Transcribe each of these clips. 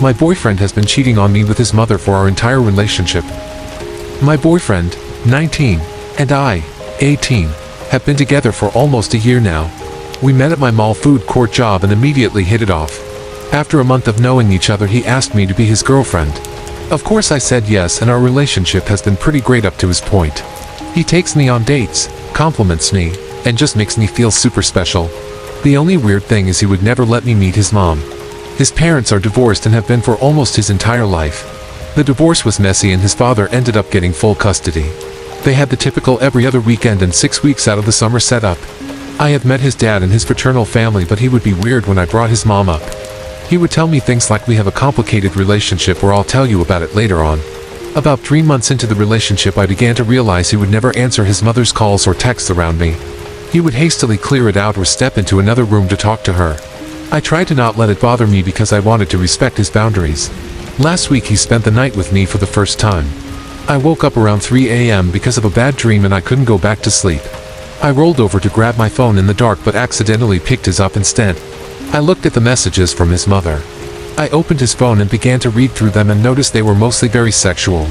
My boyfriend has been cheating on me with his mother for our entire relationship. My boyfriend, 19, and I, 18, have been together for almost a year now. We met at my mall food court job and immediately hit it off. After a month of knowing each other, he asked me to be his girlfriend. Of course I said yes, and our relationship has been pretty great up to this point. He takes me on dates, compliments me, and just makes me feel super special. The only weird thing is he would never let me meet his mom. His parents are divorced and have been for almost his entire life. The divorce was messy and his father ended up getting full custody. They had the typical every other weekend and 6 weeks out of the summer setup. I have met his dad and his fraternal family, but he would be weird when I brought his mom up. He would tell me things like, "We have a complicated relationship, or I'll tell you about it later on." About 3 months into the relationship, I began to realize he would never answer his mother's calls or texts around me. He would hastily clear it out or step into another room to talk to her. I tried to not let it bother me because I wanted to respect his boundaries. Last week he spent the night with me for the first time. I woke up around 3 a.m. because of a bad dream and I couldn't go back to sleep. I rolled over to grab my phone in the dark but accidentally picked his up instead. I looked at the messages from his mother. I opened his phone and began to read through them and noticed they were mostly very sexual.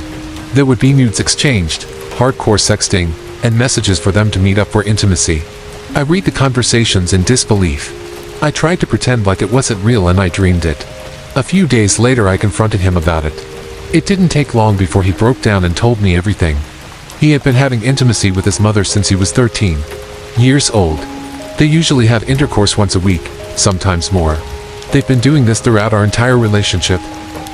There would be nudes exchanged, hardcore sexting, and messages for them to meet up for intimacy. I read the conversations in disbelief. I tried to pretend like it wasn't real and I dreamed it. A few days later I confronted him about it. It didn't take long before he broke down and told me everything. He had been having intimacy with his mother since he was 13 years old. They usually have intercourse once a week, sometimes more. They've been doing this throughout our entire relationship.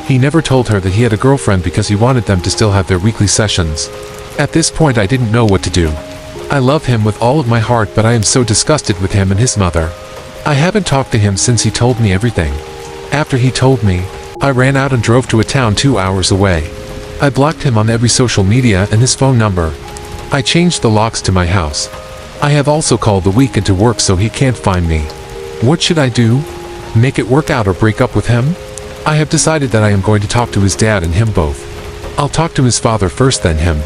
He never told her that he had a girlfriend because he wanted them to still have their weekly sessions. At this point I didn't know what to do. I love him with all of my heart, but I am so disgusted with him and his mother. I haven't talked to him since he told me everything. After he told me, I ran out and drove to a town 2 hours away. I blocked him on every social media and his phone number. I changed the locks to my house. I have also called the weekend to work so he can't find me. What should I do? Make it work out or break up with him? I have decided that I am going to talk to his dad and him both. I'll talk to his father first, then him.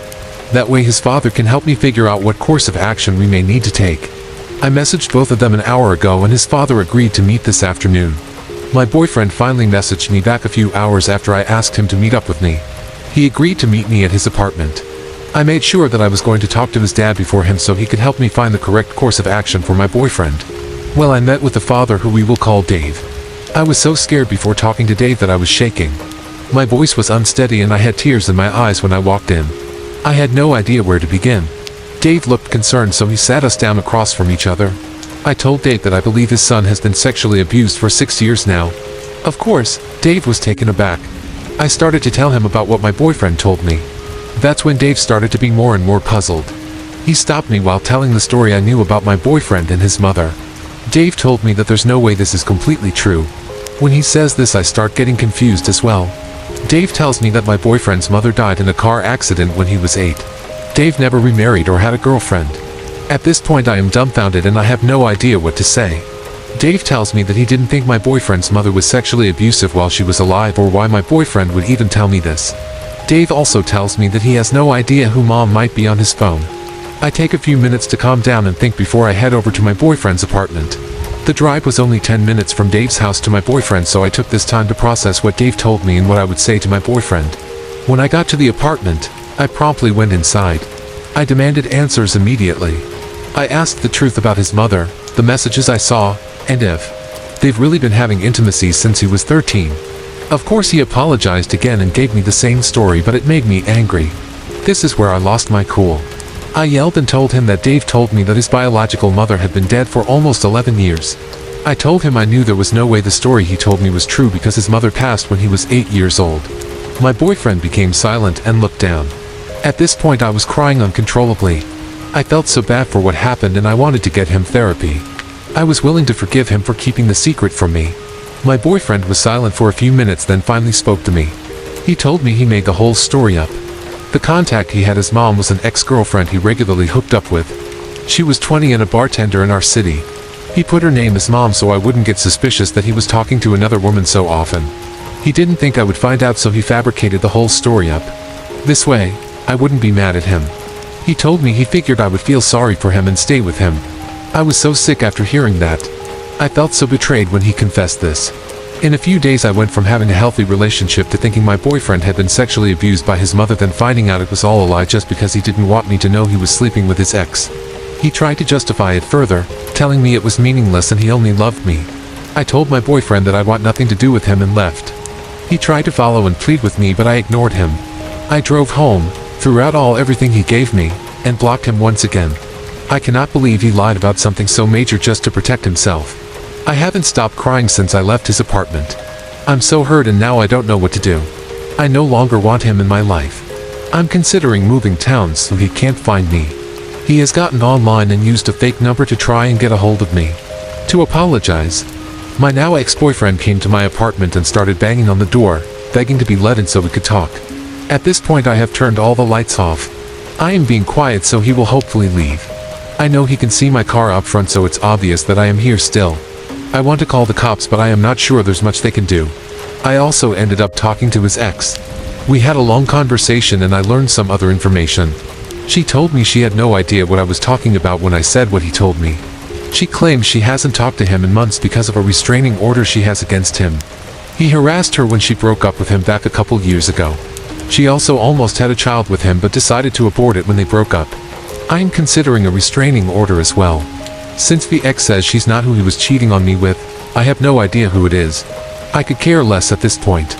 That way his father can help me figure out what course of action we may need to take. I messaged both of them an hour ago and his father agreed to meet this afternoon. My boyfriend finally messaged me back a few hours after I asked him to meet up with me. He agreed to meet me at his apartment. I made sure that I was going to talk to his dad before him so he could help me find the correct course of action for my boyfriend. Well, I met with the father, who we will call Dave. I was so scared before talking to Dave that I was shaking. My voice was unsteady and I had tears in my eyes when I walked in. I had no idea where to begin. Dave looked concerned, so he sat us down across from each other. I told Dave that I believe his son has been sexually abused for 6 years now. Of course, Dave was taken aback. I started to tell him about what my boyfriend told me. That's when Dave started to be more and more puzzled. He stopped me while telling the story I knew about my boyfriend and his mother. Dave told me that there's no way this is completely true. When he says this, I start getting confused as well. Dave tells me that my boyfriend's mother died in a car accident when he was 8. Dave never remarried or had a girlfriend. At this point I am dumbfounded and I have no idea what to say. Dave tells me that he didn't think my boyfriend's mother was sexually abusive while she was alive, or why my boyfriend would even tell me this. Dave also tells me that he has no idea who mom might be on his phone. I take a few minutes to calm down and think before I head over to my boyfriend's apartment. The drive was only 10 minutes from Dave's house to my boyfriend, so I took this time to process what Dave told me and what I would say to my boyfriend. When I got to the apartment, I promptly went inside. I demanded answers immediately. I asked the truth about his mother, the messages I saw, and if they've really been having intimacy since he was 13. Of course he apologized again and gave me the same story, but it made me angry. This is where I lost my cool. I yelled and told him that Dave told me that his biological mother had been dead for almost 11 years. I told him I knew there was no way the story he told me was true because his mother passed when he was 8 years old. My boyfriend became silent and looked down. At this point I was crying uncontrollably. I felt so bad for what happened and I wanted to get him therapy. I was willing to forgive him for keeping the secret from me. My boyfriend was silent for a few minutes, then finally spoke to me. He told me he made the whole story up. The contact he had, his mom, was an ex-girlfriend he regularly hooked up with. She was 20 and a bartender in our city. He put her name as Mom so I wouldn't get suspicious that he was talking to another woman so often. He didn't think I would find out, so he fabricated the whole story up. This way, I wouldn't be mad at him. He told me he figured I would feel sorry for him and stay with him. I was so sick after hearing that. I felt so betrayed when he confessed this. In a few days I went from having a healthy relationship to thinking my boyfriend had been sexually abused by his mother, then finding out it was all a lie just because he didn't want me to know he was sleeping with his ex. He tried to justify it further, telling me it was meaningless and he only loved me. I told my boyfriend that I want nothing to do with him and left. He tried to follow and plead with me, but I ignored him. I drove home, threw out everything he gave me, and blocked him once again. I cannot believe he lied about something so major just to protect himself. I haven't stopped crying since I left his apartment. I'm so hurt and now I don't know what to do. I no longer want him in my life. I'm considering moving towns so he can't find me. He has gotten online and used a fake number to try and get a hold of me. To apologize, my now ex-boyfriend came to my apartment and started banging on the door, begging to be let in so we could talk. At this point I have turned all the lights off. I am being quiet so he will hopefully leave. I know he can see my car up front, so it's obvious that I am here still. I want to call the cops, but I am not sure there's much they can do. I also ended up talking to his ex. We had a long conversation and I learned some other information. She told me she had no idea what I was talking about when I said what he told me. She claims she hasn't talked to him in months because of a restraining order she has against him. He harassed her when she broke up with him back a couple years ago. She also almost had a child with him but decided to abort it when they broke up. I am considering a restraining order as well. Since the ex says she's not who he was cheating on me with, I have no idea who it is. I could care less at this point.